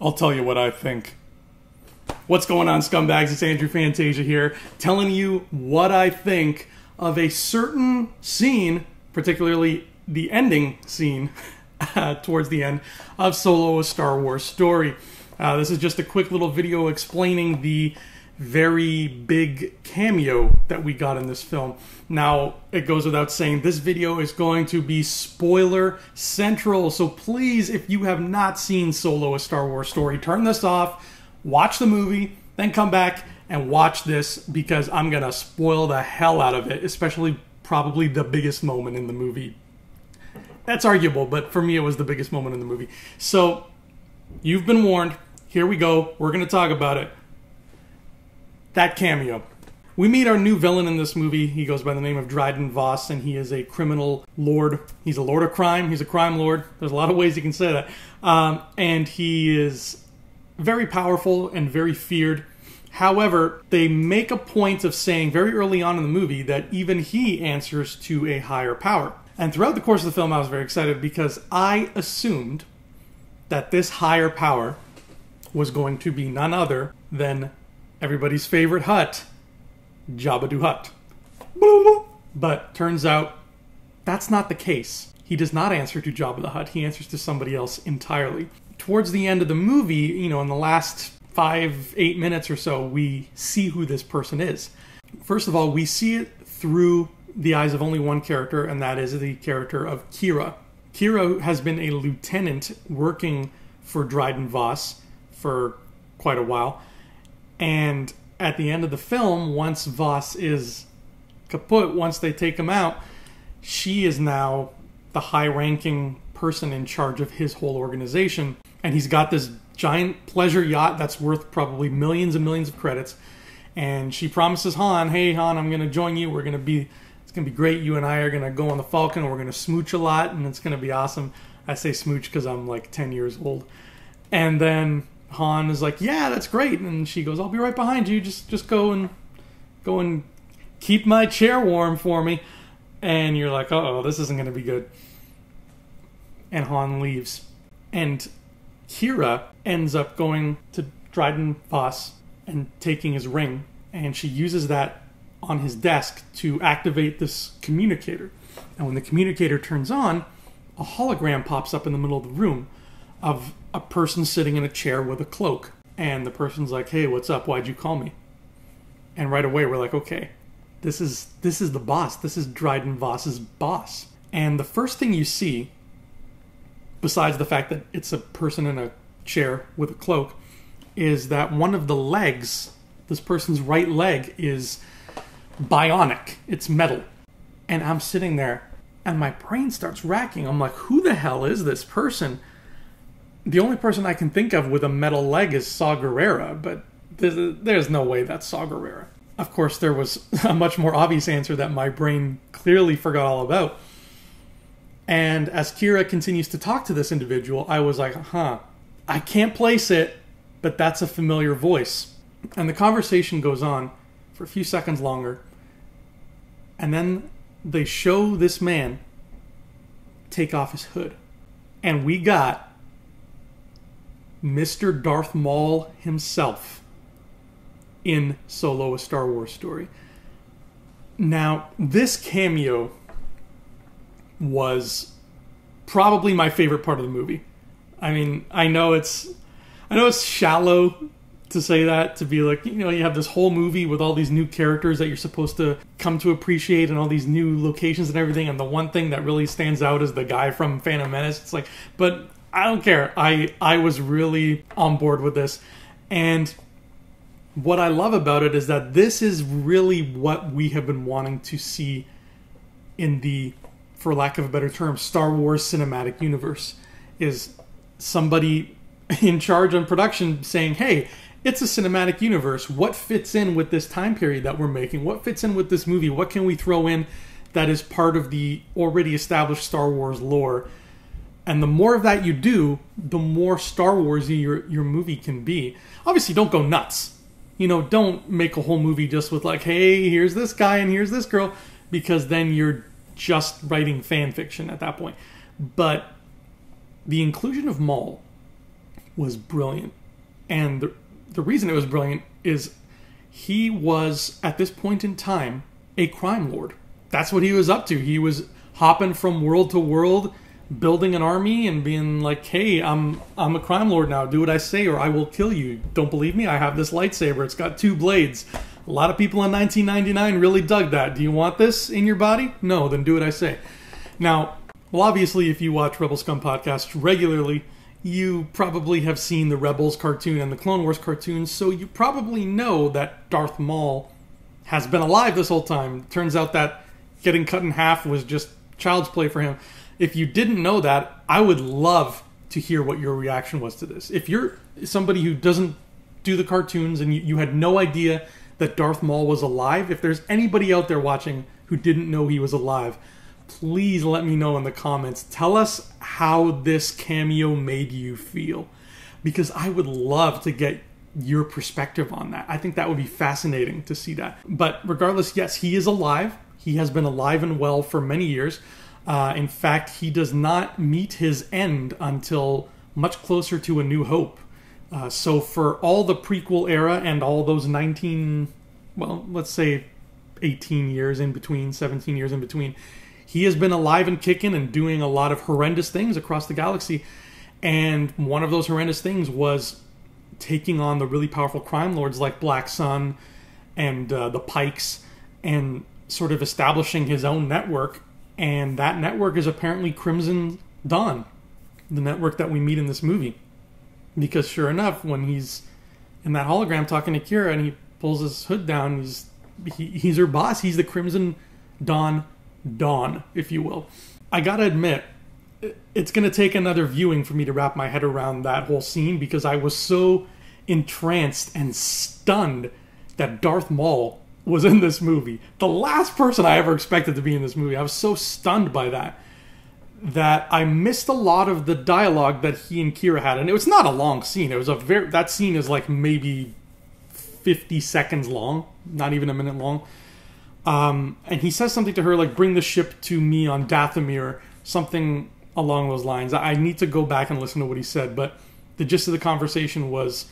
I'll tell you what I think. What's going on, scumbags? It's Andrew Fantasia here, telling you what I think of a certain scene, particularly the ending scene towards the end of Solo: A Star Wars Story. This is just a quick little video explaining the very big cameo that we got in this film. Now, it goes without saying, this video is going to be spoiler central, so please, if you have not seen Solo: A Star Wars Story, turn this off, watch the movie, then come back and watch this, because I'm gonna spoil the hell out of it, especially probably the biggest moment in the movie. That's arguable, but for me it was the biggest moment in the movie. So, you've been warned. Here we go. We're gonna talk about it. That cameo. We meet our new villain in this movie. He goes by the name of Dryden Voss, and he is a criminal lord. He's a lord of crime. He's a crime lord. There's a lot of ways you can say that. And he is very powerful and very feared. However, they make a point of saying very early on in the movie that even he answers to a higher power. And throughout the course of the film, I was very excited because I assumed that this higher power was going to be none other than everybody's favorite Hutt, Jabba the Hutt. But turns out that's not the case. He does not answer to Jabba the Hutt. He answers to somebody else entirely. Towards the end of the movie, you know, in the last 5-8 minutes or so, we see who this person is. First of all, we see it through the eyes of only one character, and that is the character of Kira. Kira has been a lieutenant working for Dryden Voss for quite a while. And at the end of the film, once Voss is kaput, once they take him out, she is now the high-ranking person in charge of his whole organization. And he's got this giant pleasure yacht that's worth probably millions and millions of credits. And she promises Han, hey Han, I'm going to join you. It's going to be great. You and I are going to go on the Falcon, and we're going to smooch a lot, and it's going to be awesome. I say smooch because I'm like 10 years old. And then Han is like, yeah, that's great. And she goes, I'll be right behind you. Just go and keep my chair warm for me. And you're like, uh-oh, this isn't going to be good. And Han leaves. And Kira ends up going to Dryden Voss and taking his ring. And she uses that on his desk to activate this communicator. And when the communicator turns on, a hologram pops up in the middle of the room of a person sitting in a chair with a cloak. And the person's like, hey, what's up? Why'd you call me? And right away we're like, okay, this is the boss. This is Dryden Voss's boss. And the first thing you see, besides the fact that it's a person in a chair with a cloak, is that one of the legs, this person's right leg, is bionic. It's metal. And I'm sitting there and my brain starts racking. I'm like, who the hell is this person? The only person I can think of with a metal leg is Saw Gerrera, but there's no way that's Saw Gerrera. Of course, there was a much more obvious answer that my brain clearly forgot all about. And as Kira continues to talk to this individual, I was like, I can't place it, but that's a familiar voice. And the conversation goes on for a few seconds longer. And then they show this man take off his hood. And we got Mr. Darth Maul himself in Solo: A Star Wars Story. Now, this cameo was probably my favorite part of the movie. I mean, I know it's shallow to say that, to be like, you know, you have this whole movie with all these new characters that you're supposed to come to appreciate and all these new locations and everything, and the one thing that really stands out is the guy from Phantom Menace. It's like, but I don't care. I was really on board with this. And what I love about it is that this is really what we have been wanting to see in the, for lack of a better term, Star Wars cinematic universe. Is somebody in charge on production saying, hey, it's a cinematic universe. What fits in with this time period that we're making? What fits in with this movie? What can we throw in that is part of the already established Star Wars lore? And the more of that you do, the more Star Warsy your movie can be. Obviously, don't go nuts. You know, don't make a whole movie just with like, hey, here's this guy and here's this girl, because then you're just writing fan fiction at that point. But the inclusion of Maul was brilliant. And the reason it was brilliant is he was, at this point in time, a crime lord. That's what he was up to. He was hopping from world to world, building an army and being like, hey, I'm a crime lord now. Do what I say or I will kill you. Don't believe me? I have this lightsaber. It's got 2 blades. A lot of people in 1999 really dug that. Do you want this in your body? No, then do what I say. Now, well, obviously, if you watch Rebel Scum podcast regularly, you probably have seen the Rebels cartoon and the Clone Wars cartoons, so you probably know that Darth Maul has been alive this whole time. Turns out that getting cut in half was just child's play for him. If you didn't know that, I would love to hear what your reaction was to this. If you're somebody who doesn't do the cartoons and you had no idea that Darth Maul was alive, if there's anybody out there watching who didn't know he was alive, please let me know in the comments. Tell us how this cameo made you feel, because I would love to get your perspective on that. I think that would be fascinating to see that. But regardless, yes, he is alive. He has been alive and well for many years. In fact, he does not meet his end until much closer to A New Hope. So for all the prequel era and all those let's say 18 years in between, 17 years in between, he has been alive and kicking and doing a lot of horrendous things across the galaxy. And one of those horrendous things was taking on the really powerful crime lords like Black Sun and the Pikes, and sort of establishing his own network. And that network is apparently Crimson Dawn, the network that we meet in this movie. Because sure enough, when he's in that hologram talking to Kira and he pulls his hood down, he's her boss. He's the Crimson Dawn, if you will. I gotta admit, it's gonna take another viewing for me to wrap my head around that whole scene, because I was so entranced and stunned that Darth Maul was in this movie. The last person I ever expected to be in this movie. I was so stunned by that I missed a lot of the dialogue that he and Kira had. And it was not a long scene. It was that scene is like maybe 50 seconds long, not even a minute long. And he says something to her like, bring the ship to me on Dathomir, something along those lines. I need to go back and listen to what he said, but the gist of the conversation was,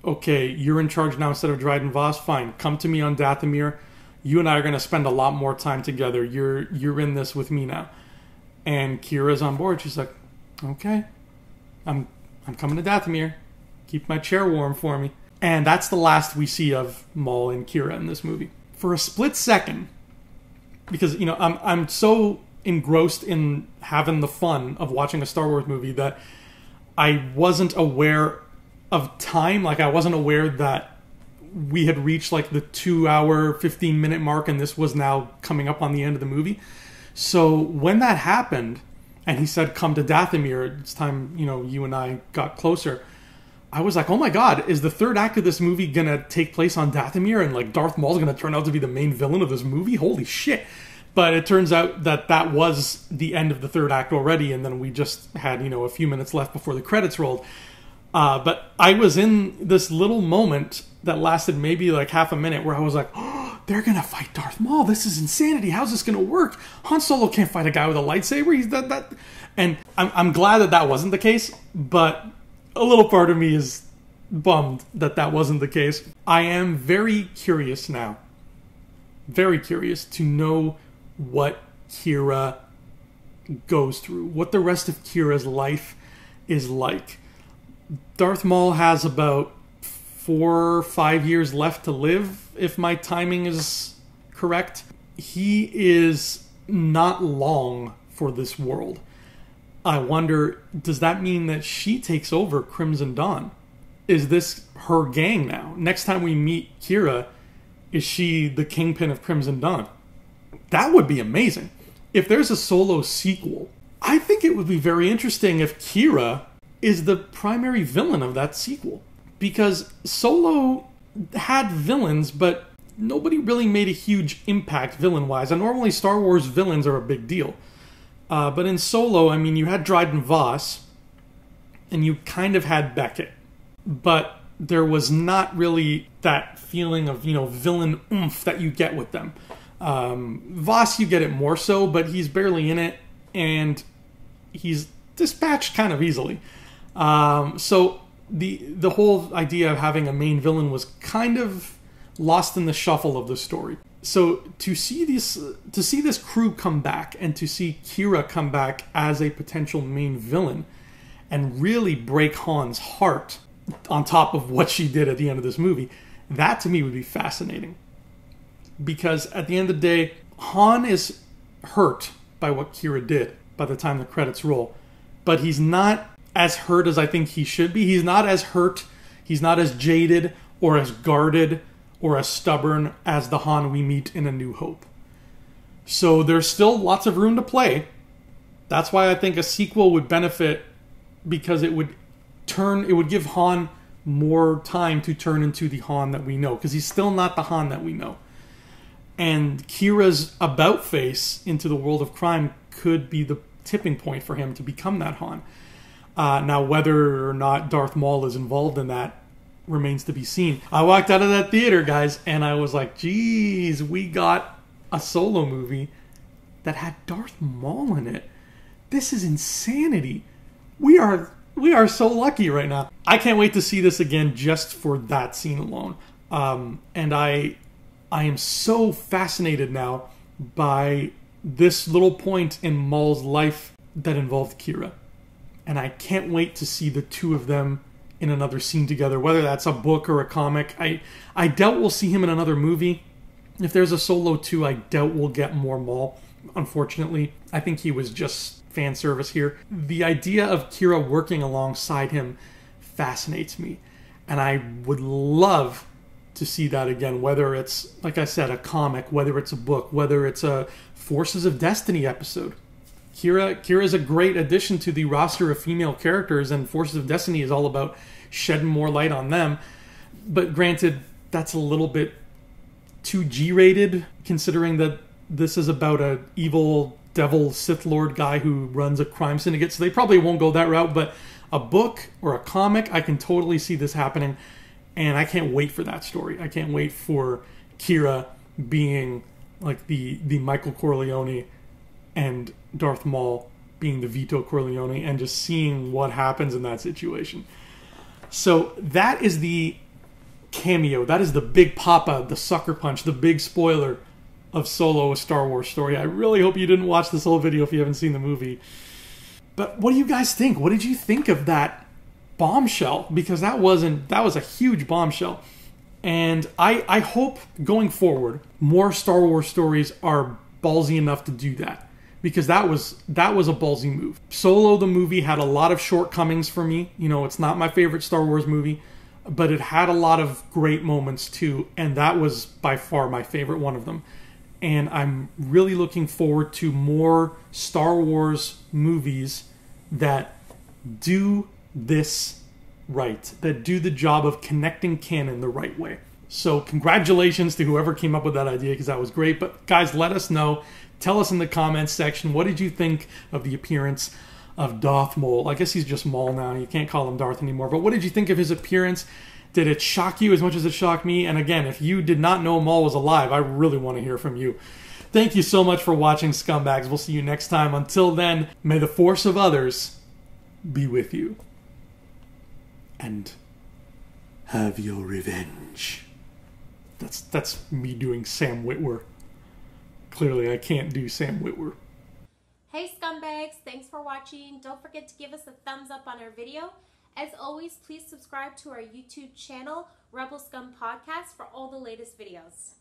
okay, you're in charge now instead of Dryden Voss, fine, come to me on Dathomir. You and I are going to spend a lot more time together. You're in this with me now. And Kira's on board. She's like, okay, I'm coming to Dathomir. Keep my chair warm for me. And that's the last we see of Maul and Kira in this movie. For a split second, because, you know, I'm so engrossed in having the fun of watching a Star Wars movie that I wasn't aware of time. Like, I wasn't aware that we had reached like the 2-hour, 15-minute mark, and this was now coming up on the end of the movie. So when that happened, and he said, come to Dathomir, it's time, you know, you and I got closer, I was like, oh my god, is the third act of this movie gonna take place on Dathomir, and like Darth Maul's gonna turn out to be the main villain of this movie? Holy shit. But it turns out that was the end of the third act already, and then we just had, you know, a few minutes left before the credits rolled. But I was in this little moment that lasted maybe like half a minute where I was like, oh, they're going to fight Darth Maul. This is insanity. How's this going to work? Han Solo can't fight a guy with a lightsaber. He's that. And I'm glad that wasn't the case, but a little part of me is bummed that wasn't the case. I am very curious now. Very curious to know what Kira goes through, what the rest of Kira's life is like. Darth Maul has about 4 or 5 years left to live, if my timing is correct. He is not long for this world. I wonder, does that mean that she takes over Crimson Dawn? Is this her gang now? Next time we meet Kira, is she the kingpin of Crimson Dawn? That would be amazing. If there's a Solo sequel, I think it would be very interesting if Kira is the primary villain of that sequel. Because Solo had villains, but nobody really made a huge impact villain-wise. And normally Star Wars villains are a big deal. But in Solo, I mean, you had Dryden Voss, and you kind of had Beckett. But there was not really that feeling of, you know, villain oomph that you get with them. Voss, you get it more so, but he's barely in it, and he's dispatched kind of easily. So the whole idea of having a main villain was kind of lost in the shuffle of the story. So to see this crew come back and to see Kira come back as a potential main villain and really break Han's heart on top of what she did at the end of this movie, that to me would be fascinating. Because at the end of the day, Han is hurt by what Kira did by the time the credits roll. But he's not as hurt as I think he should be. He's not as hurt, he's not as jaded or as guarded or as stubborn as the Han we meet in A New Hope. So there's still lots of room to play. That's why I think a sequel would benefit, because it would give Han more time to turn into the Han that we know, because he's still not the Han that we know. And Kira's about face into the world of crime could be the tipping point for him to become that Han. Now, whether or not Darth Maul is involved in that remains to be seen. I walked out of that theater, guys, and I was like, geez, we got a Solo movie that had Darth Maul in it. This is insanity. We are so lucky right now. I can't wait to see this again just for that scene alone. And I am so fascinated now by this little point in Maul's life that involved Kira. And I can't wait to see the two of them in another scene together, whether that's a book or a comic. I doubt we'll see him in another movie. If there's a Solo 2, I doubt we'll get more Maul, unfortunately. I think he was just fan service here. The idea of Kira working alongside him fascinates me. And I would love to see that again, whether it's, like I said, a comic, whether it's a book, whether it's a Forces of Destiny episode. Kira is a great addition to the roster of female characters, and Forces of Destiny is all about shedding more light on them. But granted, that's a little bit too G-rated, considering that this is about a evil devil Sith Lord guy who runs a crime syndicate, so they probably won't go that route. But a book or a comic, I can totally see this happening, and I can't wait for that story. I can't wait for Kira being like the Michael Corleone and Darth Maul being the Vito Corleone, and just seeing what happens in that situation. So that is the cameo. That is the big papa, the sucker punch, the big spoiler of Solo, A Star Wars Story. I really hope you didn't watch this whole video if you haven't seen the movie. But what do you guys think? What did you think of that bombshell? Because that was a huge bombshell. And I hope going forward, more Star Wars stories are ballsy enough to do that. Because that was a ballsy move. Solo, the movie, had a lot of shortcomings for me. You know, it's not my favorite Star Wars movie, but it had a lot of great moments too, and that was by far my favorite one of them. And I'm really looking forward to more Star Wars movies that do this right, that do the job of connecting canon the right way. So congratulations to whoever came up with that idea, because that was great. But guys, let us know. Tell us in the comments section, what did you think of the appearance of Darth Maul? I guess he's just Maul now. You can't call him Darth anymore. But what did you think of his appearance? Did it shock you as much as it shocked me? And again, if you did not know Maul was alive, I really want to hear from you. Thank you so much for watching, Scumbags. We'll see you next time. Until then, may the force of others be with you. And have your revenge. That's me doing Sam Witwer. Clearly, I can't do Sam Witwer. Hey Scumbags, thanks for watching. Don't forget to give us a thumbs up on our video. As always, please subscribe to our YouTube channel, Rebel Scum Podcast, for all the latest videos.